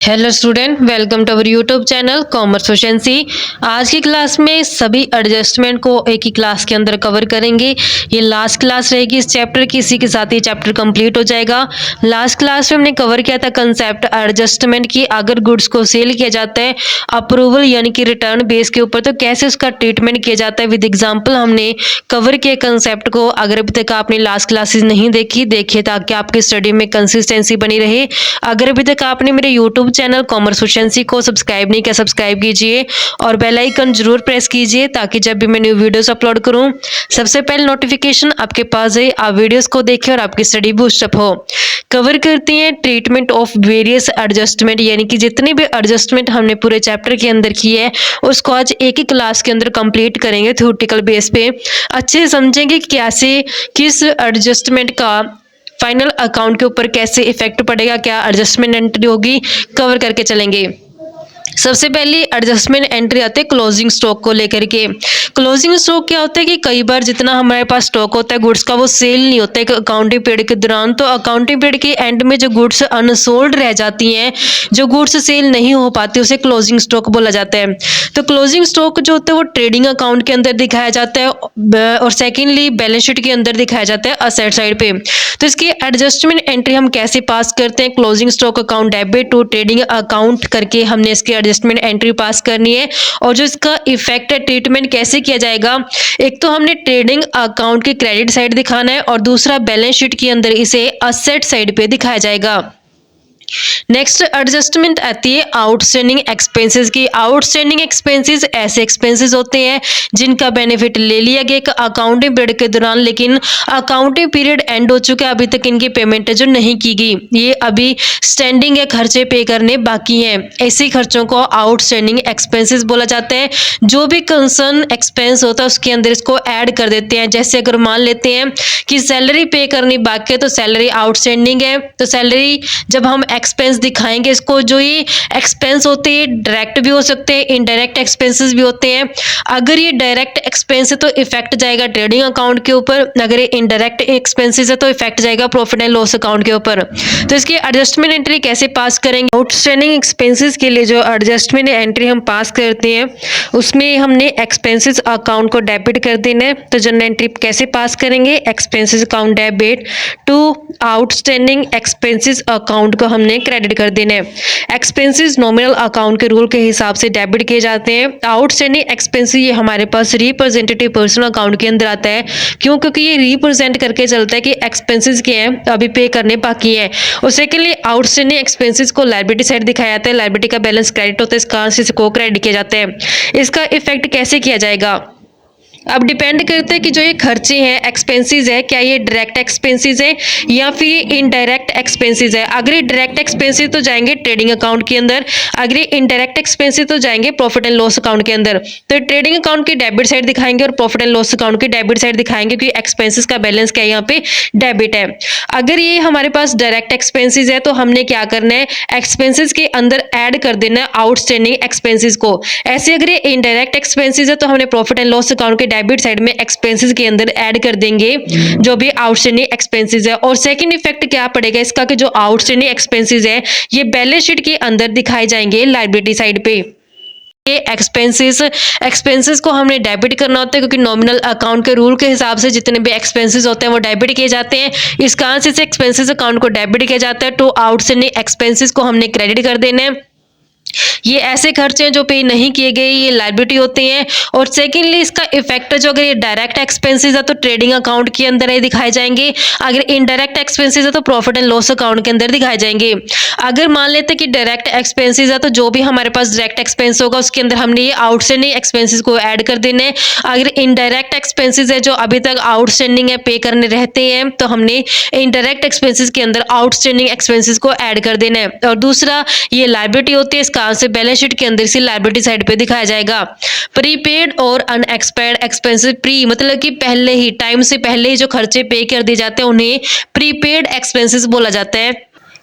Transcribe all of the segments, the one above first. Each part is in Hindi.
Hello student, welcome to our YouTube channel commerce proficiency. आज की क्लास में सभी एडजस्टमेंट को एक ही क्लास के अंदर कवर करेंगे। ये लास्ट क्लास रहेगी इस चैप्टर की, इसी के साथ ये चैप्टर कंप्लीट हो जाएगा। लास्ट क्लास में हमने कवर किया था कंसेप्ट एडजस्टमेंट की। अगर गुड्स को सेल किया जाता है अप्रूवल यानी कि रिटर्न बेस के ऊपर, तो कैसे उसका ट्रीटमेंट किया जाता है विद एग्जाम्पल हमने कवर किया कंसेप्ट को। अगर अभी तक आपने लास्ट क्लासेस नहीं देखी, देखिए ताकि आपकी स्टडी में कंसिस्टेंसी बनी रहे। अगर अभी तक आपने मेरे यूट्यूब चैनल कॉमर्स प्रोफिशिएंसी को सब्सक्राइब नहीं किया, सब्सक्राइब कीजिए और बेल आइकन जरूर प्रेस कीजिए ताकि जब भी मैं न्यू वीडियोस अपलोड करूं सबसे पहले नोटिफिकेशन आपके पास है। आप वीडियोस को देखें और आपकी स्टडी बूस्टअप हो। कवर करते हैं ट्रीटमेंट ऑफ वेरियस एडजस्टमेंट, यानी कि जितने भी एडजस्टमेंट हमने पूरे चैप्टर के अंदर किए है उसको आज एक ही क्लास के अंदर कंप्लीट करेंगे थ्योरेटिकल बेस पे। अच्छे से समझेंगे कि कैसे किस एडजस्टमेंट का फाइनल अकाउंट के ऊपर कैसे इफेक्ट पड़ेगा, क्या एडजस्टमेंट एंट्री होगी, कवर करके चलेंगे। सबसे पहले एडजस्टमेंट एंट्री आते हैं क्लोजिंग स्टॉक को लेकर के। क्लोजिंग स्टॉक क्या होता है कि कई बार जितना हमारे पास स्टॉक होता है गुड्स का वो सेल नहीं होता है अकाउंटिंग पीरियड के दौरान, तो अकाउंटिंग पीरियड के एंड में जो गुड्स अनसोल्ड रह जाती हैं, जो गुड्स सेल नहीं हो पाती, उसे क्लोजिंग स्टॉक बोला जाता है। तो क्लोजिंग स्टॉक जो होता है वो ट्रेडिंग अकाउंट के अंदर दिखाया जाता है और सेकेंडली बैलेंस शीट के अंदर दिखाया जाता है असेट साइड पे। तो इसकी एडजस्टमेंट एंट्री हम कैसे पास करते हैं, closing stock account debit to trading account करके हमने इसकी एडजस्टमेंट एंट्री पास करनी है। और जो इसका इफेक्ट है ट्रीटमेंट कैसे किया जाएगा, एक तो हमने ट्रेडिंग अकाउंट की क्रेडिट साइड दिखाना है और दूसरा बैलेंस शीट के अंदर इसे असेट साइड पे दिखाया जाएगा। नेक्स्ट एडजस्टमेंट आती है आउटस्टैंडिंग एक्सपेंसेस की। आउटस्टैंडिंग एक्सपेंसेस ऐसे एक्सपेंसेस होते हैं जिनका बेनिफिट ले लिया गया एक अकाउंटिंग पीरियड के दौरान, लेकिन अकाउंटिंग पीरियड एंड हो चुका है, अभी तक इनकी पेमेंट जो नहीं की गई, ये अभी स्टैंडिंग है, खर्चे पे करने बाकी हैं। ऐसे खर्चों को आउटस्टैंडिंग एक्सपेंसेस बोला जाता है। जो भी कंसर्न एक्सपेंस होता है उसके अंदर इसको ऐड कर देते हैं। जैसे अगर मान लेते हैं कि सैलरी पे करनी बाकी है तो सैलरी आउटस्टैंडिंग है, तो सैलरी जब हम एक्सपेंस दिखाएंगे इसको, जो ये एक्सपेंस होते हैं डायरेक्ट भी हो सकते हैं, इनडायरेक्ट एक्सपेंसेस भी होते हैं। अगर ये डायरेक्ट एक्सपेंस है तो इफेक्ट जाएगा ट्रेडिंग अकाउंट के ऊपर, अगर ये इनडायरेक्ट एक्सपेंसेस है तो इफेक्ट जाएगा प्रॉफिट एंड लॉस अकाउंट के ऊपर। तो इसकी एडजस्टमेंट एंट्री कैसे पास करेंगे, आउटस्टैंडिंग एक्सपेंसेस के लिए जो एडजस्टमेंट एंट्री हम पास करते हैं उसमें हमने एक्सपेंसेस अकाउंट को डेबिट कर देना है। तो जनरल एंट्री कैसे पास करेंगे, expenses account debit to outstanding expenses account को हमने क्रेडिट कर देना है। एक्सपेंसेस नॉमिनल अकाउंट के रूल के हिसाब से डेबिट किए जाते हैं। आउटस्टैंडिंग एक्सपेंसेस ये हमारे पास रिप्रेजेंटेटिव पर्सन अकाउंट के अंदर आता है। क्यों? क्योंकि ये रिप्रेजेंट करके चलता है कि एक्सपेंसेस क्या है अभी पे करने बाकी है। और सेकेंडली आउटस्टैंडिंग एक्सपेंसेस को लायबिलिटी साइड दिखाया जाता है, लायबिलिटी का बैलेंस क्रेडिट होता है, इसका इसको क्रेडिट किया जाता है। इसका इफेक्ट कैसे किया जाएगा, अब डिपेंड करता है कि जो ये खर्चे हैं एक्सपेंसेस है, क्या ये डायरेक्ट एक्सपेंसेस है या फिर इनडायरेक्ट एक्सपेंसेस है। अगर ये डायरेक्ट एक्सपेंसेस तो जाएंगे ट्रेडिंग अकाउंट के अंदर, अगर ये इनडायरेक्ट एक्सपेंसेस तो जाएंगे प्रॉफिट एंड लॉस अकाउंट के अंदर। तो ट्रेडिंग अकाउंट की डेबिट साइड दिखाएंगे और प्रॉफिट एंड लॉस अकाउंट की डेबिट साइड दिखाएंगे क्योंकि एक्सपेंसेस का बैलेंस क्या है यहाँ पे डेबिट है। अगर ये हमारे पास डायरेक्ट एक्सपेंसेस है तो हमने क्या करना है, एक्सपेंसेस के अंदर ऐड कर देना है आउटस्टैंडिंग एक्सपेंसेस को। ऐसे अगर ये इनडायरेक्ट एक्सपेंसेस है तो हमने प्रॉफिट एंड लॉस अकाउंट के डेबिट साइड में एक्सपेंसेस के अंदर ऐड कर देंगे जो भी आउटस्टैंडिंग एक्सपेंसेस है। और सेकंड इफेक्ट क्या पड़ेगा इसका कि जो आउटस्टैंडिंग एक्सपेंसेस है ये बैलेंस शीट के अंदर दिखाए जाएंगे लायबिलिटी साइड पे। ये एक्सपेंसेस को हमने डेबिट करना होता है क्योंकि नॉमिनल अकाउंट के रूल के हिसाब से जितने भी एक्सपेंसेस होते हैं वो डेबिट किए जाते हैं। इस कारण से एक्सपेंसेस अकाउंट को डेबिट किया जाता है, तो आउटस्टैंडिंग एक्सपेंसेस को हमने क्रेडिट कर देना है। ये ऐसे खर्चे हैं जो पे नहीं किए गए, ये लायबिलिटी होते हैं। और सेकेंडली इसका इफेक्ट जो अगर ये डायरेक्ट एक्सपेंसेस है तो ट्रेडिंग अकाउंट के अंदर ये दिखाए जाएंगे, अगर इनडायरेक्ट एक्सपेंसेस है तो प्रॉफिट एंड लॉस अकाउंट के अंदर दिखाए जाएंगे। अगर मान लेते हैं कि डायरेक्ट एक्सपेंसेस है तो जो भी हमारे पास डायरेक्ट एक्सपेंस होगा उसके अंदर हमने ये आउटस्टैंडिंग एक्सपेंसेस को ऐड कर देना है। अगर इनडायरेक्ट एक्सपेंसेस है जो अभी तक आउटस्टैंडिंग है पे करने रहते हैं तो हमने इनडायरेक्ट एक्सपेंसेस के अंदर आउटस्टैंडिंग एक्सपेंसेस को ऐड कर देना है। और दूसरा ये लायबिलिटी होती है, इस कारण से बैलेंस शीट के अंदर से लायबिलिटी साइड पे दिखाया जाएगा। प्रीपेड और अनएक्सपायर्ड एक्सपेंसेस, प्री मतलब कि पहले ही टाइम से पहले ही जो खर्चे पे कर दिए जाते हैं उन्हें प्रीपेड एक्सपेंसेस बोला जाता है।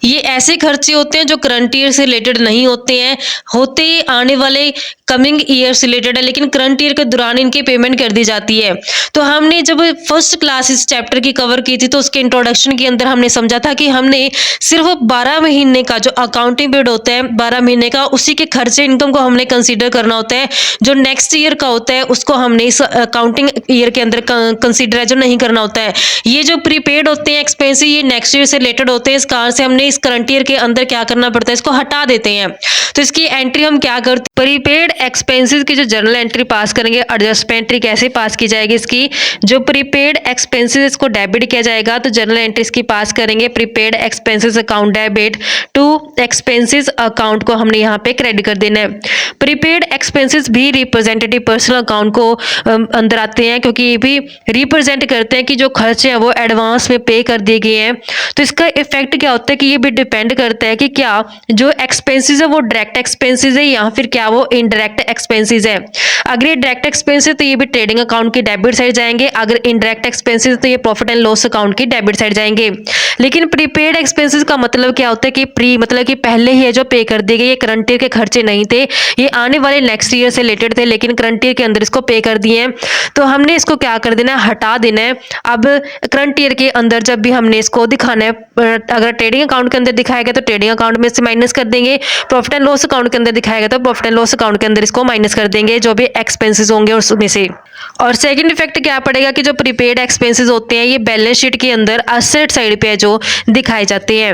ये ऐसे खर्चे होते हैं जो करंट ईयर से रिलेटेड नहीं होते हैं, होते ये आने वाले कमिंग ईयर से रिलेटेड है, लेकिन करंट ईयर के दौरान इनकी पेमेंट कर दी जाती है। तो हमने जब फर्स्ट क्लास इस चैप्टर की कवर की थी तो उसके इंट्रोडक्शन के अंदर हमने समझा था कि हमने सिर्फ 12 महीने का जो अकाउंटिंग पीरियड होता है 12 महीने का, उसी के खर्चे इनकम को हमने कंसीडर करना होता है। जो नेक्स्ट ईयर का होता है उसको हमने इस अकाउंटिंग ईयर के अंदर कंसीडर है जो नहीं करना होता है। ये जो प्रीपेड होते हैं एक्सपेंसिव, ये नेक्स्ट ईयर से रिलेटेड होते हैं, इस कारण से हमने इस करंट ईयर के अंदर क्या करना पड़ता है, इसको हटा देते हैं। तो इसकी एंट्री हम क्या करते हैं, प्रीपेड एक्सपेंसेस की जो जर्नल एंट्री पास करेंगे, एडजस्टमेंट एंट्री कैसे पास की जाएगी इसकी, जो प्रीपेड एक्सपेंसेस इसको डेबिट किया जाएगा तो जर्नल एंट्री इसकी पास करेंगे, prepaid expenses account debit to expenses account को हमने यहाँ पे क्रेडिट कर देना है। प्रीपेड एक्सपेंसेस भी रिप्रेजेंटेटिव पर्सनल अकाउंट को अंदर आते हैं, क्योंकि ये भी रिप्रेजेंट करते हैं कि जो खर्चे हैं वो एडवांस में पे कर दिए गए हैं। तो इसका इफेक्ट क्या होता है कि ये भी डिपेंड करता है कि क्या जो एक्सपेंसेस है वो डायरेक्ट एक्सपेंसेस है या फिर क्या वो इनडायरेक्ट एक्सपेंसेस है। अगर ये डायरेक्ट एक्सपेंसेस है तो ये भी ट्रेडिंग अकाउंट की डेबिट साइड जाएंगे, अगर इनडायरेक्ट एक्सपेंसेस है तो ये प्रॉफिट एंड लॉस अकाउंट की डेबिट साइड जाएंगे। लेकिन प्रीपेड एक्सपेंसेस का मतलब क्या होता है कि प्री मतलब कि पहले ही है जो पे कर दिए गए, ये करंट ईयर के खर्चे नहीं थे, ये आने वाले नेक्स्ट ईयर से रिलेटेड थे, लेकिन करंट ईयर के अंदर इसको पे कर दिए हैं। तो हमने इसको क्या कर देना है, हटा देना है। अब करंट ईयर के अंदर जब भी हमने इसको दिखाना है, अगर ट्रेडिंग अकाउंट के अंदर दिखाएगा तो ट्रेडिंग अकाउंट में से माइनस कर देंगे, प्रॉफिट एंड लॉस अकाउंट के अंदर दिखाएगा तो प्रॉफिट एंड लॉस अकाउंट के अंदर इसको माइनस कर देंगे, जो भी एक्सपेंसेस होंगे उसमें से। और सेकंड इफेक्ट क्या पड़ेगा कि जो प्रीपेड एक्सपेंसेस होते हैं ये बैलेंस शीट के अंदर असेट साइड पे जो दिखाए जाते हैं।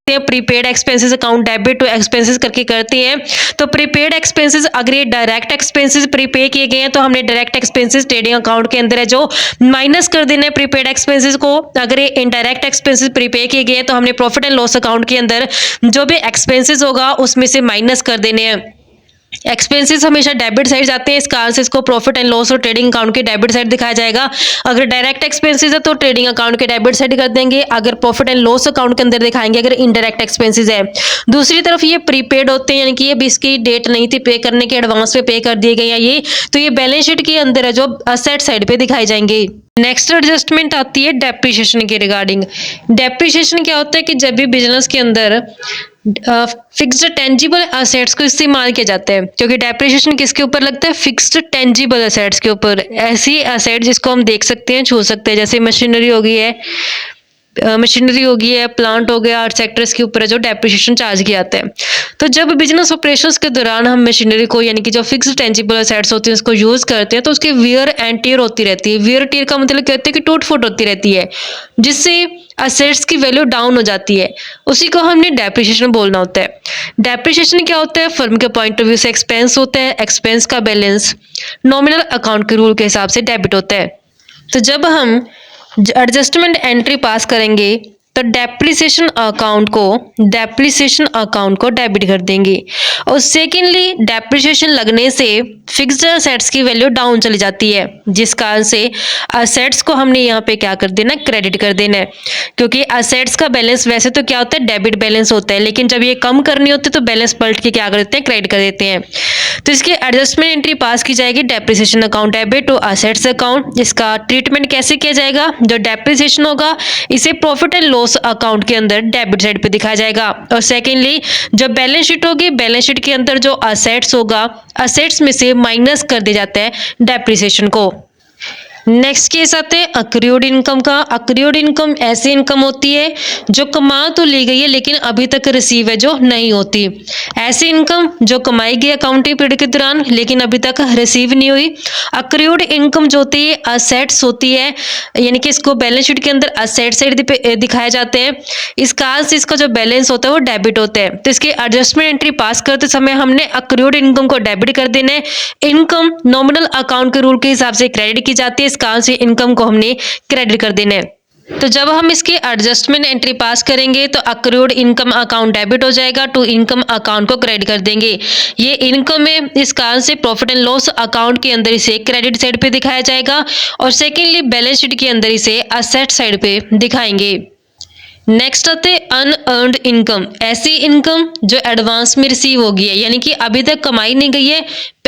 Prepaid expenses account debit to expenses करके करते हैं। तो प्रीपेड एक्सपेंसेस अगर ये डायरेक्ट एक्सपेंसेस प्रीपे किए गए हैं तो हमने डायरेक्ट एक्सपेंसेस ट्रेडिंग अकाउंट के अंदर है जो माइनस कर देना है प्रीपेड एक्सपेंसेस को। अगर ये इनडायरेक्ट एक्सपेंसेस प्रीपे किए गए हैं तो हमने प्रॉफिट एंड लॉस अकाउंट के अंदर जो भी एक्सपेंसेस होगा उसमें से माइनस कर देने हैं। एक्सपेंसेस हमेशा डेबिट साइड जाते हैं, इस कारण से इसको प्रॉफिट एंड लॉस और ट्रेडिंग अकाउंट के डेबिट साइड दिखाया जाएगा। अगर डायरेक्ट एक्सपेंसेस है तो ट्रेडिंग अकाउंट के डेबिट साइड कर देंगे, अगर प्रॉफिट एंड लॉस अकाउंट के अंदर दिखाएंगे अगर इनडायरेक्ट एक्सपेंसेस है। दूसरी तरफ ये प्रीपेड होते हैं, यानी कि ये भी इसकी डेट नहीं थी पे करने के, एडवांस में पे कर दिए गए हैं ये, तो ये बैलेंस शीट के अंदर है जो असेट साइड पे दिखाई जाएंगे। नेक्स्ट एडजस्टमेंट आती है डेप्रिसिएशन के रिगार्डिंग। डेप्रिसिएशन क्या होता है कि जब भी बिजनेस के अंदर फिक्स्ड टेंजिबल असेट्स को इस्तेमाल किया जाता है, क्योंकि डेप्रिसिएशन किसके ऊपर लगता है, फिक्स्ड टेंजिबल असेट्स के ऊपर। ऐसी असेट जिसको हम देख सकते हैं, छू सकते हैं, जैसे मशीनरी होगी है, प्लांट हो गया, आर्ट सेक्टर्स के ऊपर है जो डेप्रिसिएशन चार्ज किया जाता है। तो जब बिजनेस ऑपरेशंस के दौरान हम मशीनरी को यानी कि जो फिक्स्ड टेंजिबल असेट्स होती हैं उसको यूज करते हैं तो उसकी वियर एंड टियर होती रहती है। वियर टियर का मतलब कहते हैं कि टूट फूट होती रहती है, जिससे असेट्स की वैल्यू डाउन हो जाती है, उसी को हमने डेप्रिसिएशन बोलना होता है। डेप्रिसिएशन क्या होता है, फर्म के पॉइंट ऑफ व्यू से एक्सपेंस होता है, एक्सपेंस का बैलेंस नॉमिनल अकाउंट के रूल के हिसाब से डेबिट होता है। तो जब हम एडजस्टमेंट एंट्री पास करेंगे तो डेप्रिसिएशन अकाउंट को डेबिट कर देंगे। और सेकेंडली डेप्रिसिएशन लगने से फिक्स्ड असेट्स की वैल्यू डाउन चली जाती है, जिस कारण से असेट्स को हमने यहाँ पे क्या कर देना, क्रेडिट कर देना है। क्योंकि असेट्स का बैलेंस वैसे तो क्या होता है, डेबिट बैलेंस होता है, लेकिन जब ये कम करनी होती है तो बैलेंस पलट के क्या कर देते हैं, क्रेडिट कर देते हैं। तो इसकी एडजस्टमेंट एंट्री पास की जाएगी, depreciation account debit to assets account. इसका ट्रीटमेंट कैसे किया जाएगा, जो डेप्रिसिएशन होगा इसे प्रॉफिट एंड लॉस अकाउंट के अंदर डेबिट साइड पे दिखाया जाएगा। और सेकेंडली जब बैलेंस शीट होगी, बैलेंस शीट के अंदर जो असेट्स होगा, असेट्स में से माइनस कर दिया जाता है डेप्रिसिएशन को। नेक्स्ट केस आते हैं अक्रूड इनकम का। अक्रूड इनकम ऐसी इनकम होती है जो कमा तो ली गई है लेकिन अभी तक रिसीव है जो नहीं होती। ऐसी इनकम जो कमाई गई अकाउंटिंग पीरियड के दौरान लेकिन अभी तक रिसीव नहीं हुई। अक्रूड इनकम जो होती है असेट्स होती है, यानी कि इसको बैलेंस शीट के अंदर असेट साइड दिखाए जाते हैं, इस कारण से इसका जो बैलेंस होता है वो डेबिट होता है। तो इसके एडजस्टमेंट एंट्री पास करते समय हमने अक्रूड इनकम को डेबिट कर देना है। इनकम नॉमिनल अकाउंट के रूल के हिसाब से क्रेडिट की जाती है, इस कारण से इनकम को हमने क्रेडिट कर देना है। तो जब हम इसकी एडजस्टमेंट एंट्री पास करेंगे तो अक्रूड इनकम अकाउंट डेबिट हो जाएगा, टू इनकम अकाउंट को क्रेडिट कर देंगे। ये इनकम है, इस कारण से प्रॉफिट एंड लॉस अकाउंट के अंदर इसे क्रेडिट साइड पे दिखाया जाएगा और सेकेंडली बैलेंस शीट के अंदर इसे असेट साइड पे दिखाएंगे। नेक्स्ट आते हैं अनअर्न्ड इनकम। ऐसी इनकम जो एडवांस में रिसीव होगी है, यानी कि अभी तक कमाई नहीं गई है,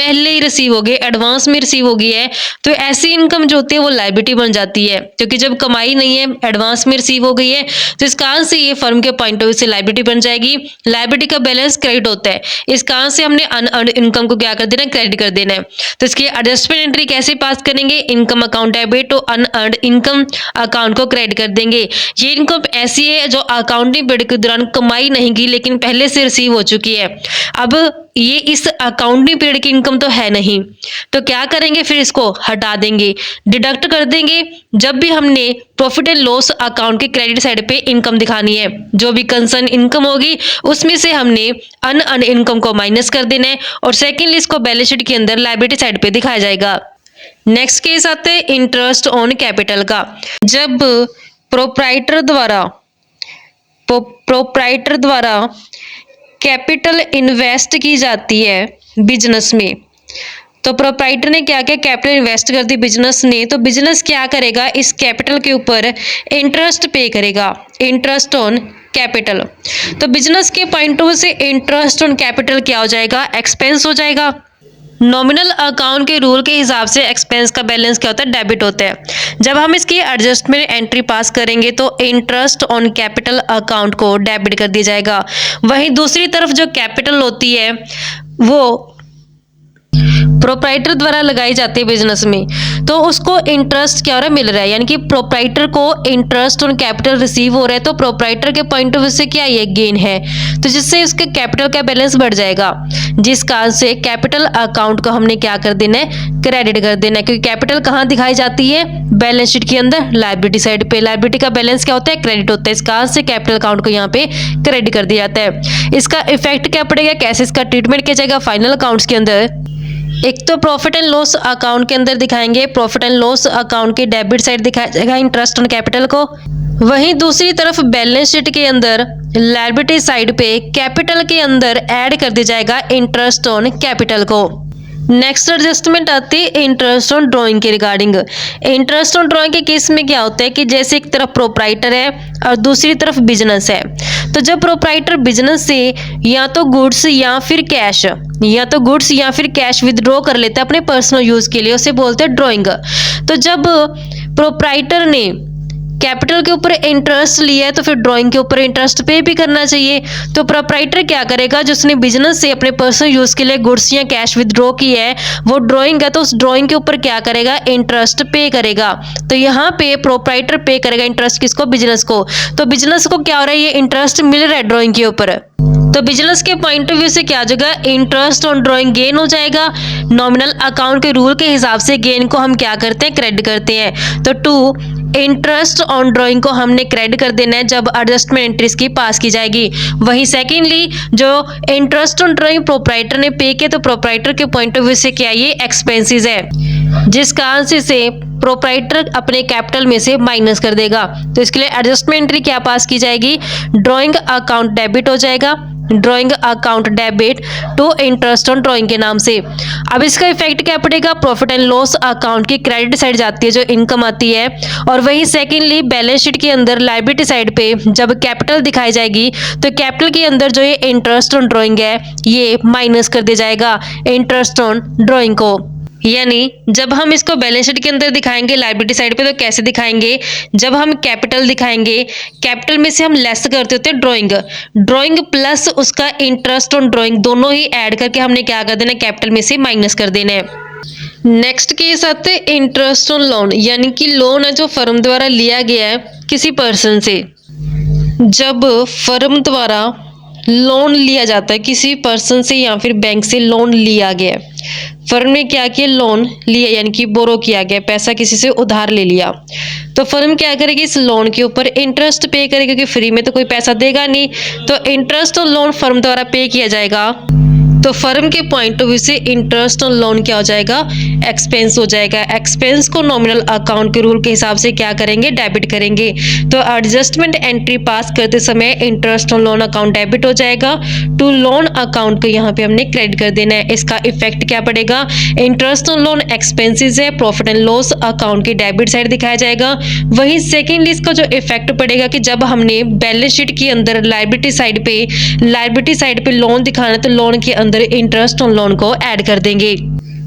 पहले ही रिसीव हो गए, एडवांस में रिसीव हो गई है, तो ऐसी इनकम जो होती है वो लायबिलिटी बन जाती है, क्योंकि जब कमाई नहीं है, एडवांस में रिसीव हो गई है, तो इस कारण से ये फर्म के पॉइंट ऑफ व्यू से लायबिलिटी बन जाएगी। लायबिलिटी का बैलेंस क्रेडिट होता है, इस कारण से हमने अनअर्न्ड इनकम को क्या कर देना, क्रेडिट कर देना है। तो इसकी एडजस्टमेंट एंट्री कैसे पास करेंगे, इनकम अकाउंट डेबिट तो अनअर्न्ड इनकम अकाउंट को क्रेडिट कर देंगे। ये इनकम ऐसी है जो अकाउंटिंग पीरियड के दौरान कमाई नहीं की लेकिन पहले से रिसीव हो चुकी है। अब ये इस अकाउंटिंग पीरियड की इनकम तो है नहीं, तो क्या करेंगे, फिर इसको हटा देंगे, डिडक्ट कर देंगे। जब भी हमने प्रॉफिट एंड लॉस अकाउंट के क्रेडिट साइड पे इनकम दिखानी है, जो भी कंसर्न इनकम होगी उसमें से हमने अनअर्न्ड इनकम को माइनस कर देना है और सेकेंडली इसको बैलेंस शीट के अंदर लायबिलिटी साइड पे दिखाया जाएगा। नेक्स्ट केस आते हैं इंटरेस्ट ऑन कैपिटल का। जब प्रोप्राइटर द्वारा कैपिटल इन्वेस्ट की जाती है बिजनेस में, तो प्रोप्राइटर ने क्या किया, कैपिटल इन्वेस्ट कर दी बिजनेस ने, तो बिजनेस क्या करेगा, इस कैपिटल के ऊपर इंटरेस्ट पे करेगा, इंटरेस्ट ऑन कैपिटल। तो बिजनेस के पॉइंट ऑफ व्यू से इंटरेस्ट ऑन कैपिटल क्या हो जाएगा, एक्सपेंस हो जाएगा। नॉमिनल अकाउंट के रूल के हिसाब से एक्सपेंस का बैलेंस क्या होता है, डेबिट होता है। जब हम इसकी एडजस्टमेंट एंट्री पास करेंगे तो इंटरेस्ट ऑन कैपिटल अकाउंट को डेबिट कर दिया जाएगा। वहीं दूसरी तरफ जो कैपिटल होती है वो प्रोप्राइटर द्वारा लगाई जाती है बिजनेस में, तो उसको इंटरेस्ट क्या हो रहा है, मिल रहा है, यानी कि प्रोप्राइटर को इंटरेस्ट ऑन कैपिटल रिसीव हो रहा है, तो प्रोप्राइटर के पॉइंट ऑफ व्यू से क्या ये गेन है, तो जिससे उसके कैपिटल का बैलेंस बढ़ जाएगा, जिस कारण से कैपिटल अकाउंट को हमने क्या कर देना है, क्रेडिट कर देना है। क्योंकि कैपिटल कहाँ दिखाई जाती है, बैलेंस शीट के अंदर, लायबिलिटी साइड पे। लायबिलिटी का बैलेंस क्या होता है, क्रेडिट होता है, इस कारण से कैपिटल अकाउंट को यहाँ पे क्रेडिट कर दिया जाता है। इसका इफेक्ट क्या पड़ेगा, कैसे इसका ट्रीटमेंट किया जाएगा फाइनल अकाउंट्स के अंदर। एक तो प्रॉफिट एंड लॉस अकाउंट के अंदर दिखाएंगे, प्रॉफिट एंड लॉस अकाउंट की डेबिट साइड दिखाया जाएगा इंटरेस्ट ऑन कैपिटल को। वहीं दूसरी तरफ बैलेंस शीट के अंदर लायबिलिटी साइड पे कैपिटल के अंदर ऐड कर दिया जाएगा इंटरेस्ट ऑन कैपिटल को। नेक्स्ट एडजस्टमेंट आती है इंटरेस्ट ऑन ड्राइंग के रिगार्डिंग। इंटरेस्ट ऑन ड्राइंग के केस में क्या होता है कि जैसे एक तरफ प्रोप्राइटर है और दूसरी तरफ बिजनेस है, तो जब प्रोप्राइटर बिजनेस से या तो गुड्स या फिर कैश विदड्रॉ कर लेता है अपने पर्सनल यूज के लिए, उसे बोलते हैं ड्राइंग। तो जब प्रोप्राइटर ने कैपिटल के ऊपर इंटरेस्ट लिया है तो फिर ड्राइंग के ऊपर इंटरेस्ट पे भी करना चाहिए। तो प्रोप्राइटर क्या करेगा, जिसने बिजनेस से अपने पर्सनल यूज के लिए गुड्स या कैश विदड्रॉ की है, वो ड्राइंग है तो उस ड्राइंग के ऊपर क्या करेगा, इंटरेस्ट पे करेगा। तो यहाँ पे प्रोप्राइटर पे करेगा इंटरेस्ट किसको, बिजनेस को। तो बिजनेस को क्या हो रहा है, ये इंटरेस्ट मिल रहा है ड्राइंग के ऊपर, तो बिजनेस के पॉइंट ऑफ व्यू से क्या हो जाएगा, इंटरेस्ट ऑन ड्राइंग गेन हो जाएगा। नॉमिनल अकाउंट के रूल के हिसाब से गेन को हम क्या करते हैं, क्रेडिट करते हैं। तो टू इंटरेस्ट ऑन ड्राइंग को हमने क्रेडिट कर देना है जब एडजस्टमेंट एंट्रीज की पास की जाएगी। वहीं सेकेंडली जो इंटरेस्ट ऑन ड्राइंग प्रोप्राइटर ने पे किया, तो प्रोप्राइटर के पॉइंट ऑफ व्यू से क्या ये एक्सपेंसेस है, जिस कारण से प्रोप्राइटर अपने कैपिटल में से माइनस कर देगा। तो इसके लिए एडजस्टमेंट एंट्री क्या पास की जाएगी, ड्राइंग अकाउंट डेबिट हो जाएगा, drawing account debit to interest on drawing के नाम से। अब इसका इफेक्ट क्या पड़ेगा, प्रॉफिट एंड लॉस अकाउंट की क्रेडिट साइड जाती है जो इनकम आती है, और वहीं सेकेंडली बैलेंस शीट के अंदर लायबिलिटी साइड पे जब कैपिटल दिखाई जाएगी तो कैपिटल के अंदर जो ये इंटरेस्ट ऑन ड्राइंग है ये माइनस कर दिया जाएगा इंटरेस्ट ऑन ड्राइंग को। यानी जब हम इसको बैलेंस शीट के अंदर दिखाएंगे लायबिलिटी साइड पे, तो कैसे दिखाएंगे, जब हम कैपिटल दिखाएंगे, कैपिटल में से हम लेस करते होते हैं ड्राइंग प्लस उसका इंटरेस्ट ऑन ड्राइंग दोनों ही ऐड करके हमने क्या कर देना, कैपिटल में से माइनस कर देना है। नेक्स्ट केस आते हैं इंटरेस्ट ऑन लोन, यानी कि लोन है जो फर्म द्वारा लिया गया है किसी पर्सन से। जब फर्म द्वारा लोन लिया जाता है किसी पर्सन से या फिर बैंक से लोन लिया गया, फर्म ने क्या किया, लोन लिया यानी कि बोरो किया गया, पैसा किसी से उधार ले लिया, तो फर्म क्या करेगी, इस लोन के ऊपर इंटरेस्ट पे करेगी, क्योंकि फ्री में तो कोई पैसा देगा नहीं, तो इंटरेस्ट ऑन लोन फर्म द्वारा पे किया जाएगा। तो फर्म के पॉइंट ऑफ व्यू से इंटरेस्ट ऑन लोन क्या हो जाएगा, एक्सपेंस हो जाएगा। एक्सपेंस को नॉमिनल अकाउंट के रूल के हिसाब से क्या करेंगे, डेबिट करेंगे। तो एडजस्टमेंट एंट्री पास करते समय interest on loan account debit हो जाएगा, टू लोन अकाउंट को यहाँ पे हमने क्रेडिट कर देना है। इसका इफेक्ट क्या पड़ेगा, इंटरेस्ट ऑन लोन एक्सपेंसेस है, प्रॉफिट एंड लॉस अकाउंट की डेबिट साइड दिखाया जाएगा। वहीं सेकेंडली इसका जो इफेक्ट पड़ेगा कि जब हमने बैलेंस शीट के अंदर लायबिलिटी साइड पे लोन दिखाना है, तो लोन के अंदर इंटरेस्ट ऑन लोन को ऐड कर देंगे।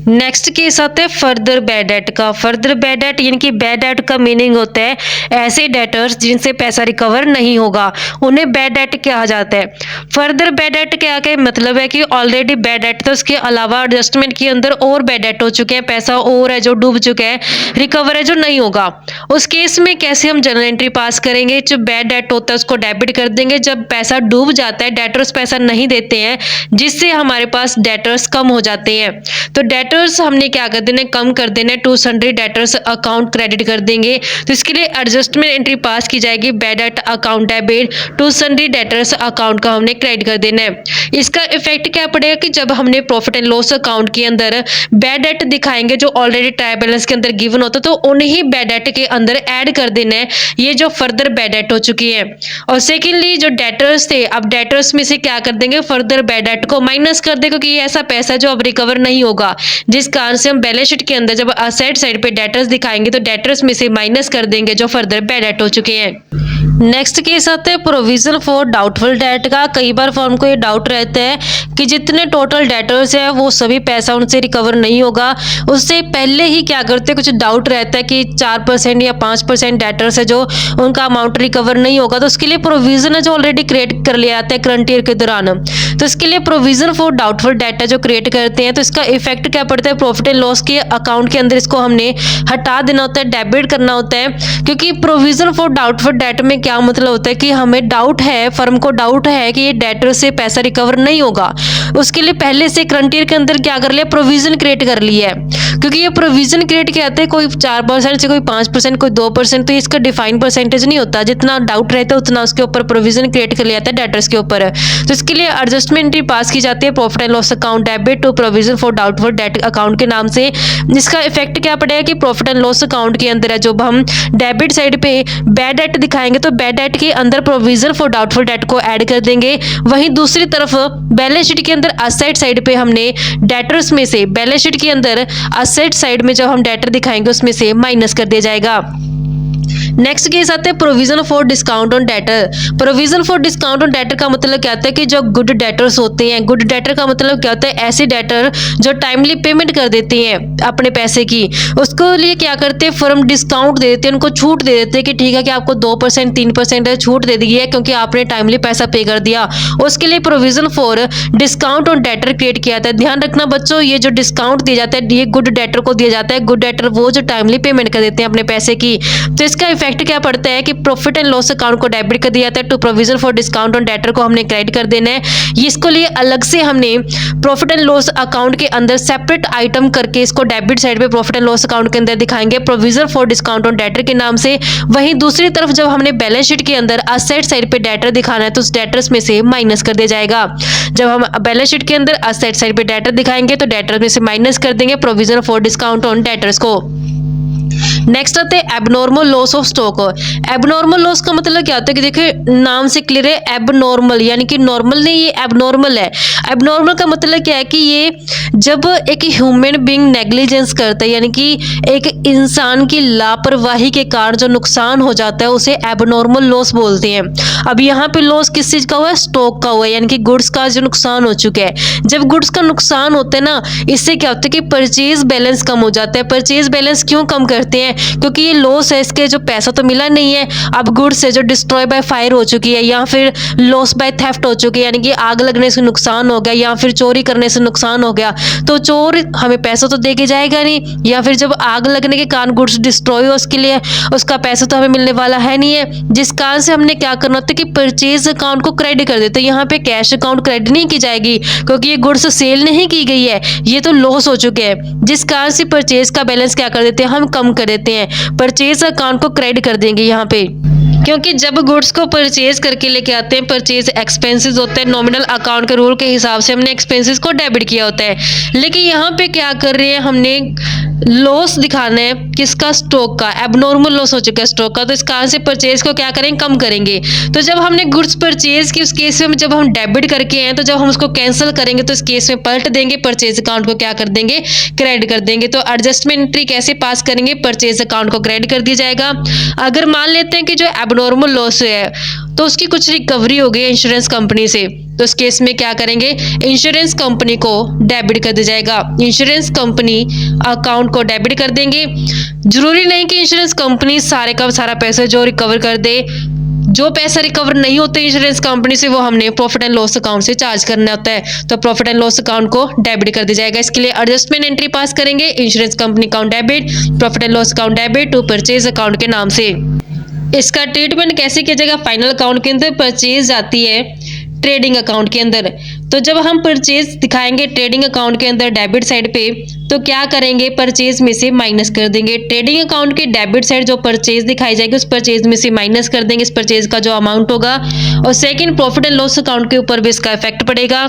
नेक्स्ट केस आता है फर्दर बैड डेट का। फर्दर बैड डेट यानी कि बैड डेट का मीनिंग होता है ऐसे डेटर्स जिनसे पैसा रिकवर नहीं होगा, उन्हें बैड डेट कहा जाता है। फर्दर बैड डेट क्या मतलब है कि ऑलरेडी बैड डेट था, उसके अलावा एडजस्टमेंट के अंदर और बैड डेट हो चुके हैं, पैसा और है जो डूब चुका है, रिकवर है जो नहीं होगा। उस केस में कैसे हम जर्नल एंट्री पास करेंगे? जो बैड डेट होता है उसको डेबिट कर देंगे। जब पैसा डूब जाता है, डेटर्स पैसा नहीं देते हैं, जिससे हमारे पास डेटर्स कम हो जाते हैं, तो डेटर्स हमने क्या कर देना, कम कर देना, to sundry debtors account credit कर देंगे। तो इसके लिए एडजस्टमेंट एंट्री पास की जाएगी, bad debt account debit to sundry debtors account का हमने क्रेडिट कर देना है। इसका इफेक्ट क्या पड़ेगा कि जब हमने प्रॉफिट एंड लॉस अकाउंट के अंदर बैड डेट दिखाएंगे जो ऑलरेडी ट्रायल बैलेंस के अंदर गिवन होता है, तो उन्हीं बैड डेट के अंदर ऐड कर देना है ये जो फर्दर बैड डेट हो चुकी है। और सेकेंडली जो डेटर्स थे, अब डेटर्स में से क्या कर देंगे, फर्दर बैड डेट को माइनस कर देंगे, क्योंकि ये ऐसा पैसा जो अब रिकवर नहीं होगा, जिस कारण से हम बैलेंस शीट के अंदर जब असेट साइड पे डेटर्स दिखाएंगे तो डेटर्स में से माइनस कर देंगे जो फर्दर बैड डेट हो चुके हैं। नेक्स्ट केस आता है प्रोविजन फॉर डाउटफुल डेट का। कई बार फर्म को ये डाउट रहता है कि जितने टोटल डेटर्स है वो सभी पैसा उनसे रिकवर नहीं होगा, उससे पहले ही क्या करते हैं, कुछ डाउट रहता है कि 4% या 5% डेटर्स है जो उनका अमाउंट रिकवर नहीं होगा, तो उसके लिए प्रोविजन है जो ऑलरेडी क्रिएट कर लिया जाता है करंट ईयर के दौरान। तो इसके लिए प्रोविजन फॉर डाउटफुल डेट जो क्रिएट करते हैं, तो इसका इफेक्ट क्या पड़ता है, प्रॉफिट एंड लॉस के अकाउंट के अंदर इसको हमने हटा देना होता है, डेबिट करना होता है। क्योंकि प्रोविजन फॉर डाउटफुल डेट में क्या मतलब होता है कि हमें डाउट है, फर्म को डाउट है कि ये डेटर से पैसा रिकवर नहीं होगा, उसके लिए पहले से करंट ईयर के अंदर क्या कर लिया, प्रोविजन क्रिएट कर लिया है। क्योंकि ये प्रोविजन क्रिएट कहते हैं कोई 4% से कोई 5%, कोई 2%, तो इसका डिफाइन परसेंटेज नहीं होता, जितना डाउट रहता है उतना उसके ऊपर प्रोविजन क्रिएट कर लिया जाता है डेटर्स के ऊपर। तो इसके लिए एडजस्टमेंट पास की जाती है profit and loss account debit to provision for doubtful debt account के नाम से। जिसका इफेक्ट क्या पड़ेगा कि प्रॉफिट एंड लॉस अकाउंट के अंदर है जब हम डेबिट साइड पे बैड डेट दिखाएंगे तो बैड डेट के अंदर प्रोविजन फॉर डाउटफुल डेट को ऐड कर देंगे। वहीं दूसरी तरफ बैलेंस शीट के अंदर असेट साइड पे हमने डेटर्स में से, बैलेंस शीट के अंदर असेट साइड में जब हम डेटर दिखाएंगे उसमें से माइनस कर दिया जाएगा। नेक्स्ट केस आता है provision for discount on debtor. Provision for discount on debtor का मतलब क्या होता है कि जो गुड डेटर्स होते हैं, गुड डेटर का मतलब क्या होता है, ऐसे डेटर जो टाइमली पेमेंट कर देते हैं अपने पैसे की, उसको लिए क्या करते हैं, फर्म डिस्काउंट दे देते हैं, उनको छूट दे देते हैं कि ठीक है कि आपको 2% 3% छूट दे दी है क्योंकि आपने टाइमली पैसा पे कर दिया। उसके लिए provision for discount on debtor create किया जाता है। ध्यान रखना बच्चों, ये जो डिस्काउंट दिया जाता है ये गुड डेटर को दिया जाता है। गुड डेटर वो जो टाइमली पेमेंट कर देते हैं अपने पैसे की। तो इसका इफेक्ट क्या पड़ता है कि प्रॉफिट एंड लॉस अकाउंट को डेबिट कर दिया जाता है, to provision for discount on debtor को हमने क्रेडिट कर देना है। इसको लिए अलग से हमने प्रॉफिट एंड लॉस अकाउंट के अंदर सेपरेट आइटम करके इसको डेबिट साइड पे प्रॉफिट एंड लॉस अकाउंट के अंदर दिखाएंगे provision for discount on debtor के नाम से। वहीं दूसरी तरफ जब हमने बैलेंस शीट के अंदर असेट साइड पे डेटर दिखाना है तो उस डेटर्स में से माइनस कर दिया जाएगा। जब हम बैलेंस शीट के अंदर असेट साइड पे डेटर दिखाएंगे तो डेटर में से माइनस कर देंगे provision for discount on debtors को। नेक्स्ट आते हैं abnormal loss of stock. Abnormal loss का मतलब क्या होता है कि देखिए नाम से क्लियर है, एबनॉर्मल यानी कि नॉर्मल नहीं, ये एबनॉर्मल है। एबनॉर्मल का मतलब क्या है कि ये जब एक ह्यूमन बीइंग नेग्लिजेंस करता है यानी कि एक इंसान की लापरवाही के कारण जो नुकसान हो जाता है उसे एबनॉर्मल लॉस बोलते हैं। अब यहाँ पे लॉस किस चीज का हुआ है, स्टॉक का हुआ है, यानी कि गुड्स का जो नुकसान हो चुका है। जब गुड्स का नुकसान होता है ना, इससे क्या होता है कि परचेज बैलेंस कम हो जाता है। परचेज बैलेंस क्यों कम करते हैं, क्योंकि ये लॉस है, इसके जो पैसा तो मिला नहीं है। अब गुड्स है जो डिस्ट्रॉय बाय फायर हो चुकी है या फिर लॉस बाय थेफ्ट हो चुकी है, यानी कि आग लगने से नुकसान हो गया या फिर चोरी करने से नुकसान हो गया, तो चोर हमें पैसा तो दे के जाएगा नहीं, या फिर जब आग लगने के कारण गुड्स डिस्ट्रॉय हो उसके लिए उसका पैसा तो हमें मिलने वाला है नहीं है। जिस कारण से हमने क्या करना होता है कि परचेज अकाउंट को क्रेडिट कर देते हैं। यहाँ पे कैश अकाउंट क्रेडिट नहीं की जाएगी क्योंकि ये गुड्स सेल नहीं की गई है, ये तो लॉस हो चुके हैं। जिस कारण से परचेज का बैलेंस क्या कर देते हैं, हम कम कर देते हैं, परचेज अकाउंट को क्रेडिट कर देंगे यहाँ पे। क्योंकि जब गुड्स को परचेज करके लेके आते हैं, परचेज एक्सपेंसेस होते हैं, नॉमिनल अकाउंट के रूल के हिसाब से हमने एक्सपेंसेस को डेबिट किया होता है। लेकिन यहाँ पे क्या कर रहे हैं, हमने लॉस दिखाना है किसका, स्टॉक का। एबनॉर्मल लॉस हो चुका है स्टॉक का, तो इस कारण से परचेज को क्या करेंगे, कम करेंगे। तो जब हमने गुड्स परचेज की उस केस में जब हम डेबिट करके हैं, तो जब हम उसको कैंसिल करेंगे तो इस केस में पलट देंगे, परचेज अकाउंट को क्या कर देंगे, क्रेडिट कर देंगे। तो एडजस्टमेंट एंट्री कैसे पास करेंगे, परचेज अकाउंट को क्रेडिट कर दिया जाएगा। अगर मान लेते हैं कि जो एबनॉर्मल लॉस है तो उसकी कुछ रिकवरी हो गई इंश्योरेंस कंपनी से, तो इस केस में क्या करेंगे, इंश्योरेंस कंपनी को डेबिट कर दिया जाएगा। इंश्योरेंस कंपनी अकाउंट को डेबिट कर देंगे। जरूरी नहीं कि इंश्योरेंस कंपनी सारे का सारा पैसा जो रिकवर कर दे। जो पैसा रिकवर नहीं होते इंश्योरेंस कंपनी से वो हमने प्रॉफिट एंड लॉस अकाउंट से चार्ज करना होता है, तो प्रॉफिट एंड लॉस अकाउंट को डेबिट कर दिया जाएगा। इसके लिए एडजस्टमेंट एंट्री पास करेंगे, insurance company account debit, profit and loss account debit to purchase account के नाम से। इसका ट्रीटमेंट कैसे किया जाएगा, फाइनल अकाउंट के अंदर परचेज आती है ट्रेडिंग अकाउंट के अंदर। तो जब हम परचेज दिखाएंगे ट्रेडिंग अकाउंट के अंदर डेबिट साइड पे, तो क्या करेंगे, परचेज में से माइनस कर देंगे। ट्रेडिंग अकाउंट के डेबिट साइड जो परचेज दिखाई जाएगी उस परचेज में से माइनस कर देंगे इस परचेज का जो अमाउंट होगा। और second, profit and loss account के ऊपर भी इसका इफेक्ट पड़ेगा।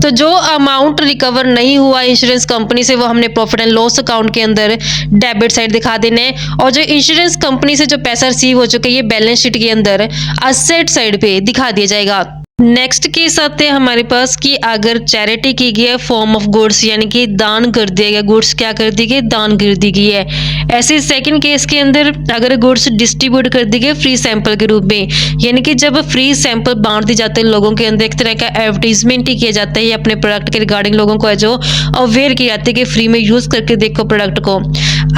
तो जो अमाउंट रिकवर नहीं हुआ इंश्योरेंस कंपनी से वो हमने प्रॉफिट एंड लॉस अकाउंट के अंदर डेबिट साइड दिखा देना है। और जो इंश्योरेंस कंपनी से जो पैसा रिसीव हो चुका है ये बैलेंस शीट के अंदर असेट साइड पे दिखा दिया जाएगा। नेक्स्ट केस आते हैं हमारे पास कि अगर चैरिटी की गई है फॉर्म ऑफ गुड्स, यानी कि दान कर दिया गया, गुड्स क्या कर दी गई, दान कर दी गई है। ऐसे सेकंड केस के अंदर अगर गुड्स डिस्ट्रीब्यूट कर दी गई फ्री सैंपल के रूप में, यानी कि जब फ्री सैंपल बांट दी जाते हैं लोगों के अंदर, एक तरह का एडवर्टीजमेंट ही किया जाता है अपने प्रोडक्ट के रिगार्डिंग, लोगों को है जो अवेयर किया जाता है कि फ्री में यूज करके देखो प्रोडक्ट को।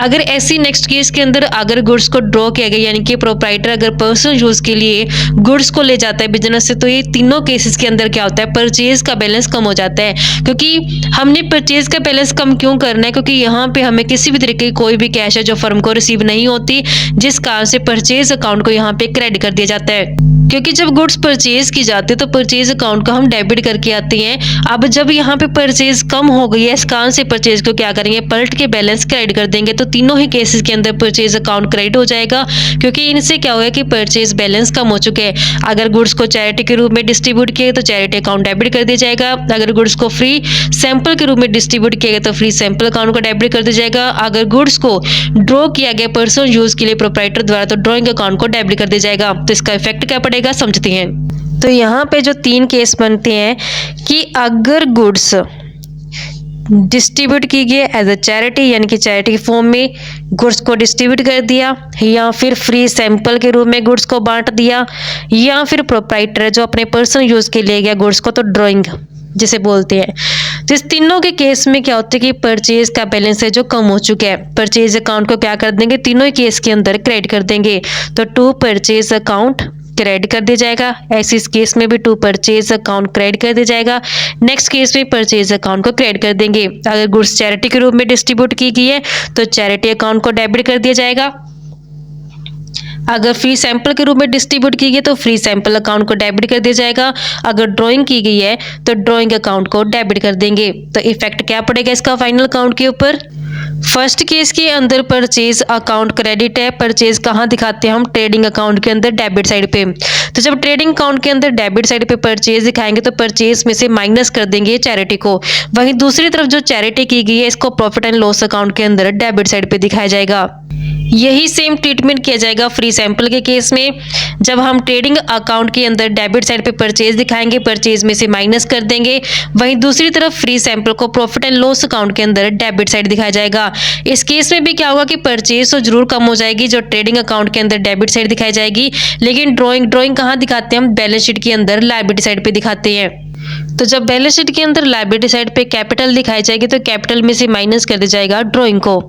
अगर ऐसी नेक्स्ट केस के अंदर अगर गुड्स को ड्रॉ किया गया, यानी कि प्रोप्राइटर अगर पर्सनल यूज के लिए गुड्स को ले जाता है बिजनेस से, तो ये तीनों केसेस के अंदर क्या होता है, परचेज का बैलेंस कम हो जाता है। क्योंकि हमने परचेज का बैलेंस कम क्यों करना है, क्योंकि यहाँ पे हमें किसी भी तरीके की कोई भी कैश है जो फर्म को रिसीव नहीं होती, जिस कारण से परचेज अकाउंट को यहाँ पे क्रेडिट कर दिया जाता है। क्योंकि जब गुड्स परचेज की जाती है तो परचेज अकाउंट को हम डेबिट करके आते हैं। अब जब यहाँ पे परचेज कम हो गई है इस कारण से परचेज को क्या करेंगे, पलट के बैलेंस क्रेडिट कर देंगे। तो तीनों ही केसेस के अंदर परचेज अकाउंट क्रेडिट हो जाएगा, क्योंकि इनसे क्या होगा कि परचेज बैलेंस कम हो चुके हैं। अगर गुड्स को चैरिटी के रूप में डिस्ट्रीब्यूट किए तो चैरिटी अकाउंट डेबिट कर दिया जाएगा। अगर गुड्स को फ्री सैंपल के रूप में डिस्ट्रीब्यूट किया गया तो फ्री सैंपल अकाउंट को डेबिट कर दिया जाएगा। अगर गुड्स को ड्रॉ किया गया पर्सनल यूज के लिए प्रोप्राइटर द्वारा तो ड्रॉइंग अकाउंट को डेबिट कर दिया जाएगा। तो इसका इफेक्ट क्या पड़ेगा समझते हैं। तो यहाँ पे जो तीन केस बनते हैं कि अगर गुड्स डिस्ट्रीब्यूट की गई एज अ चैरिटी, यानी कि चैरिटी की फॉर्म में गुड्स को डिस्ट्रीब्यूट कर दिया, या फिर फ्री सैंपल के रूप में गुड्स को बांट दिया, या फिर प्रोप्राइटर जो अपने पर्सनल यूज के लिए गया गुड्स को तो ड्राइंग जिसे बोलते हैं। तो इस तीनों के केस में क्या होता है कि परचेज का बैलेंस है जो कम हो चुका है, परचेज अकाउंट को क्या कर देंगे, तीनों ही केस के अंदर क्रेडिट कर देंगे। तो टू परचेज अकाउंट क्रेडिट कर दिया जाएगा। ऐसे इस केस में भी टू परचेज अकाउंट क्रेडिट कर दिया जाएगा। नेक्स्ट केस में परचेज अकाउंट को क्रेडिट कर देंगे। अगर गुड्स चैरिटी के रूप में डिस्ट्रीब्यूट की गई है तो चैरिटी अकाउंट को डेबिट कर दिया जाएगा। अगर फ्री सैंपल के रूप में डिस्ट्रीब्यूट की गई तो फ्री सैंपल अकाउंट को डेबिट कर दिया जाएगा। अगर ड्राइंग की गई है तो ड्राइंग अकाउंट को डेबिट कर देंगे। तो इफेक्ट क्या पड़ेगा इसका फाइनल अकाउंट के ऊपर। फर्स्ट केस के अंदर परचेज अकाउंट क्रेडिट है, परचेज कहाँ दिखाते हैं हम, ट्रेडिंग अकाउंट के अंदर डेबिट साइड पे। तो जब ट्रेडिंग अकाउंट के अंदर डेबिट साइड पे परचेज दिखाएंगे तो परचेज में से माइनस कर देंगे चैरिटी को। वहीं दूसरी तरफ जो चैरिटी की गई है इसको प्रॉफिट एंड लॉस अकाउंट के अंदर डेबिट साइड पे दिखाया जाएगा। यही सेम ट्रीटमेंट किया जाएगा फ्री सैंपल के केस में। जब हम ट्रेडिंग अकाउंट के अंदर डेबिट साइड पे परचेज दिखाएंगे, परचेज में से माइनस कर देंगे। वहीं दूसरी तरफ फ्री सैंपल को प्रॉफिट एंड लॉस अकाउंट के अंदर डेबिट साइड दिखाया जाएगा। इस केस में भी क्या होगा कि परचेज तो जरूर कम हो जाएगी जो ट्रेडिंग अकाउंट के अंदर डेबिट साइड दिखाई जाएगी, लेकिन ड्राइंग कहाँ दिखाते हैं हम, बैलेंस शीट के अंदर लायबिलिटी साइड पे दिखाते हैं। तो जब बैलेंस शीट के अंदर लायबिलिटी साइड पे कैपिटल दिखाई जाएगी तो कैपिटल में से माइनस कर दिया जाएगा ड्राइंग को।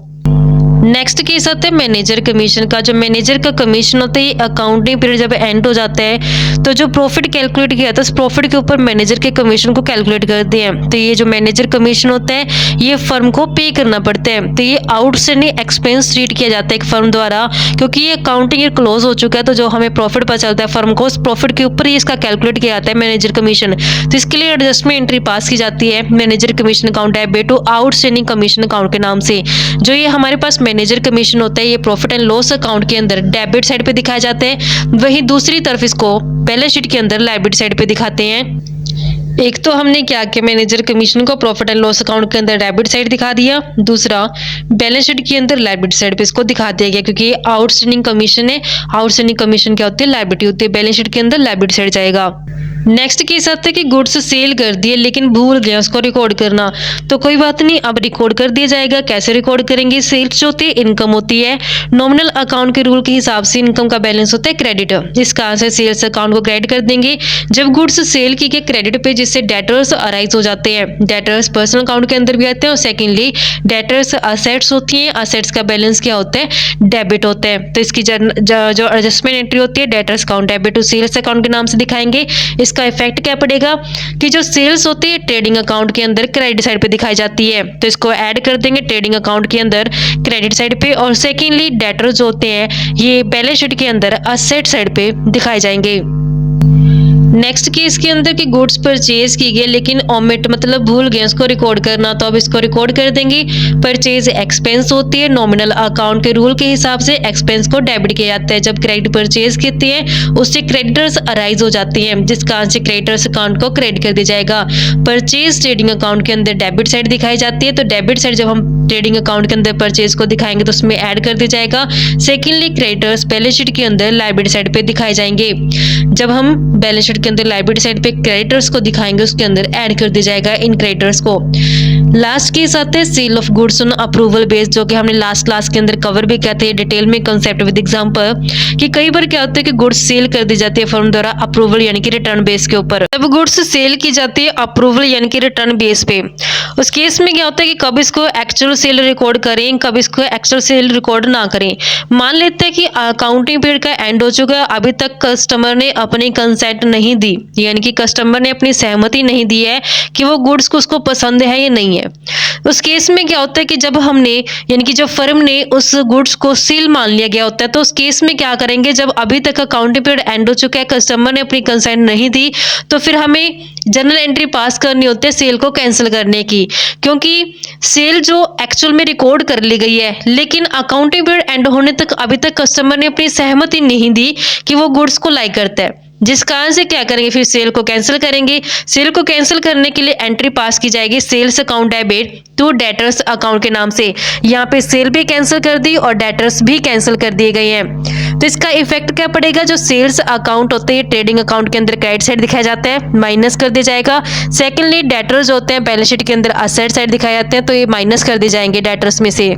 नेक्स्ट केस आता है मैनेजर कमीशन का। जो मैनेजर का कमीशन होता है अकाउंटिंग पीरियड जब एंड हो जाता है तो जो प्रॉफिट कैलकुलेट किया था उस प्रॉफिट के ऊपर मैनेजर के कमीशन को कैलकुलेट करते हैं। तो ये जो मैनेजर कमीशन होता है ये फर्म को पे करना पड़ता है। तो ये आउटस्टैंडिंग एक्सपेंस ट्रीट किया जाता है एक फर्म द्वारा, क्योंकि ये अकाउंटिंग ईयर क्लोज हो चुका है। तो जो हमें प्रॉफिट पता चलता है फर्म को उस प्रॉफिट के ऊपर ही इसका कैलकुलेट किया जाता है मैनेजर कमीशन। तो इसके लिए एडजस्टमेंट एंट्री पास की जाती है manager commission account debit to outstanding commission account के नाम से। जो ये हमारे पास मैनेजर कमीशन होता है ये प्रॉफिट एंड लॉस अकाउंट के अंदर डेबिट साइड पे दिखाए जाते हैं, वहीं दूसरी तरफ इसको बैलेंस शीट के अंदर लायबिलिटी साइड पे दिखाते हैं। एक तो हमने क्या किया, मैनेजर कमीशन को प्रॉफिट एंड लॉस अकाउंट के अंदर डेबिट साइड दिखा दिया, दूसरा बैलेंस शीट के अंदर लायबिलिटी साइड पे इसको दिखा दिया गया, क्योंकि ये आउटस्टैंडिंग कमीशन है। आउटस्टैंडिंग कमीशन क्या होती है, लायबिलिटी होती है, बैलेंस शीट के अंदर लायबिलिटी साइड जाएगा। नेक्स्ट केस आता है कि गुड्स सेल कर दिए लेकिन भूल गया उसको रिकॉर्ड करना, तो कोई बात नहीं, अब रिकॉर्ड कर दिया जाएगा। कैसे रिकॉर्ड करेंगे? सेल्स जो होती है इनकम होती है, नॉमिनल अकाउंट के रूल के हिसाब से इनकम का बैलेंस होता है क्रेडिट, इसका आंसर सेल्स अकाउंट को क्रेडिट कर देंगे जब गुड्स सेल की गए क्रेडिट पे, जिससे डेटर्स अराइज हो जाते हैं। डेटर्स पर्सनल अकाउंट के अंदर भी आते हैं और सेकेंडली डेटर्स असेट्स होती हैं, असेट्स का बैलेंस क्या होता है? डेबिट होता है। तो इसकी जो एडजस्टमेंट एंट्री होती है debtors account debit to sales account के नाम से दिखाएंगे। इसका इफेक्ट क्या पड़ेगा कि जो सेल्स होती है ट्रेडिंग अकाउंट के अंदर क्रेडिट साइड पे दिखाई जाती है, तो इसको ऐड कर देंगे ट्रेडिंग अकाउंट के अंदर क्रेडिट साइड पे। और सेकेंडली डेटर जो होते हैं ये बैलेंस शीट के अंदर असेट साइड पे दिखाए जाएंगे। नेक्स्ट केस के अंदर कि गुड्स परचेज की गई लेकिन ओमिट मतलब भूल गए उसको रिकॉर्ड करना, तो अब इसको रिकॉर्ड कर देंगे। परचेज एक्सपेंस होती है, नॉमिनल अकाउंट के रूल के हिसाब से एक्सपेंस को डेबिट किया जाता है जब क्रेडिट परचेज करते हैं, उससे क्रेडिटर्स अराइज हो जाती हैं, जिस कारण से क्रेडिटर्स अकाउंट को क्रेडिट कर दिया जाएगा। परचेज ट्रेडिंग अकाउंट के अंदर डेबिट साइड दिखाई जाती है, तो डेबिट साइड जब हम ट्रेडिंग अकाउंट के अंदर परचेज को दिखाएंगे तो उसमें ऐड कर दिया जाएगा। सेकेंडली क्रेडिटर्स बैलेंस शीट के अंदर लायबिलिटी साइड पे दिखाए जाएंगे, जब हम बैलेंस शीट के अंदर लायबिलिटी साइड पे क्रेडिटर्स को दिखाएंगे उसके अंदर ऐड कर दिया जाएगा इन क्रेडिटर्स को। लास्ट केस आते हैं sale of goods on approval base, जो कि हमने लास्ट क्लास के अंदर कवर भी किया था डिटेल में कंसेप्ट विद एग्जांपल, कि कई बार क्या होता है कि गुड्स सेल कर दी जाती है फर्म द्वारा अप्रूवल यानी कि रिटर्न बेस के ऊपर। जब गुड्स सेल की जाती है अप्रूवल यानी कि रिटर्न बेस पे, उस केस में क्या होता है कि कब इसको एक्चुअल सेल रिकॉर्ड करें, कब इसको एक्चुअल सेल रिकॉर्ड ना करें। मान लेते हैं कि अकाउंटिंग पीरियड का एंड हो चुका है, अभी तक कस्टमर ने अपनी कंसेंट नहीं दी, यानी कि कस्टमर ने अपनी सहमति नहीं दी है कि वो गुड्स को उसको पसंद है या नहीं है। उस केस में क्या होता है कि जब हमने यानी कि जब फर्म ने उस गुड्स को सेल मान लिया गया होता है, तो उस केस में क्या करेंगे, जब अभी तक अकाउंटिंग पीरियड एंड हो चुका है, कस्टमर ने अपनी कंसेंट नहीं दी, तो फिर हमें जनरल एंट्री पास करनी होती है सेल को कैंसिल करने की, क्योंकि सेल जो एक्चुअल में रिकॉर्ड कर ली गई है लेकिन अकाउंटिंग पीरियड एंड होने तक अभी तक कस्टमर ने अपनी सहमति नहीं दी कि वो गुड्स को लाइक करता है, जिस कारण से क्या करेंगे, फिर सेल को कैंसिल करेंगे। सेल को कैंसिल करने के लिए एंट्री पास की जाएगी sales account debit to debtors account के नाम से। यहाँ पे सेल भी कैंसिल कर दी और डेटर्स भी कैंसिल कर दिए गए हैं। तो इसका इफेक्ट क्या पड़ेगा, जो सेल्स अकाउंट होते हैं ट्रेडिंग अकाउंट के अंदर क्रेडिट साइड दिखाया जाता है, माइनस कर दिया जाएगा। सेकेंडली डेटर्स होते हैं बैलेंस शीट के अंदर असेट साइड दिखाए जाते हैं, तो ये माइनस कर दिए जाएंगे डेटर्स में से।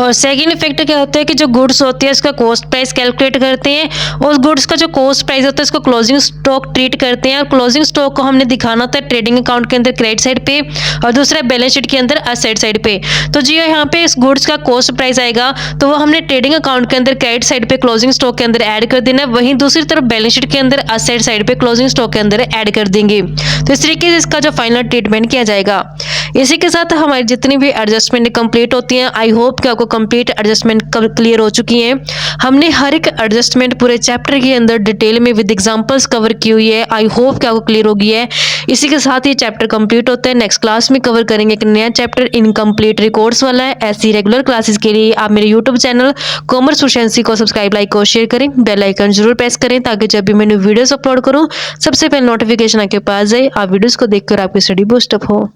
और सेकंड इफेक्ट क्या होता है कि जो गुड्स होती है उसका कॉस्ट प्राइस कैलकुलेट करते हैं, और उस गुड्स का जो कॉस्ट प्राइस होता है उसको क्लोजिंग स्टॉक ट्रीट करते हैं, और क्लोजिंग स्टॉक को हमने दिखाना होता है ट्रेडिंग अकाउंट के अंदर क्रेडिट साइड पे और दूसरा बैलेंस शीट के अंदर असेट साइड पे। तो जी यहाँ पे इस गुड्स का कॉस्ट प्राइस आएगा तो वो हमने ट्रेडिंग अकाउंट के अंदर क्रेडिट साइड पे क्लोजिंग स्टॉक के अंदर ऐड कर देना है, वहीं दूसरी तरफ बैलेंस शीट के अंदर असेट साइड पे क्लोजिंग स्टॉक के अंदर ऐड कर देंगे। तो इस तरीके से इसका जो फाइनल ट्रीटमेंट किया जाएगा। इसी के साथ हमारी जितनी भी एडजस्टमेंट कंप्लीट होती हैं, आई होप कि आपको कंप्लीट एडजस्टमेंट क्लियर हो चुकी हैं। हमने हर एक एडजस्टमेंट पूरे चैप्टर के अंदर डिटेल में विद एग्जांपल्स कवर की हुई है, आई होप कि आपको क्लियर हो गई है। इसी के साथ ये चैप्टर कंप्लीट होता है। नेक्स्ट क्लास में कवर करेंगे एक नया चैप्टर इनकम्प्लीट रिकॉर्ड्स वाला है। ऐसी रेगुलर क्लासेस के लिए आप मेरे यूट्यूब चैनल कॉमर्स प्रोफिशिएंसी को सब्सक्राइब, लाइक और शेयर करें, बेल आइकन जरूर प्रेस करें ताकि जब भी मैंने वीडियोस अपलोड करूं सबसे पहले नोटिफिकेशन आपके पास जाए, आप वीडियोस को देखकर आपकी स्टडी बूस्ट अप हो।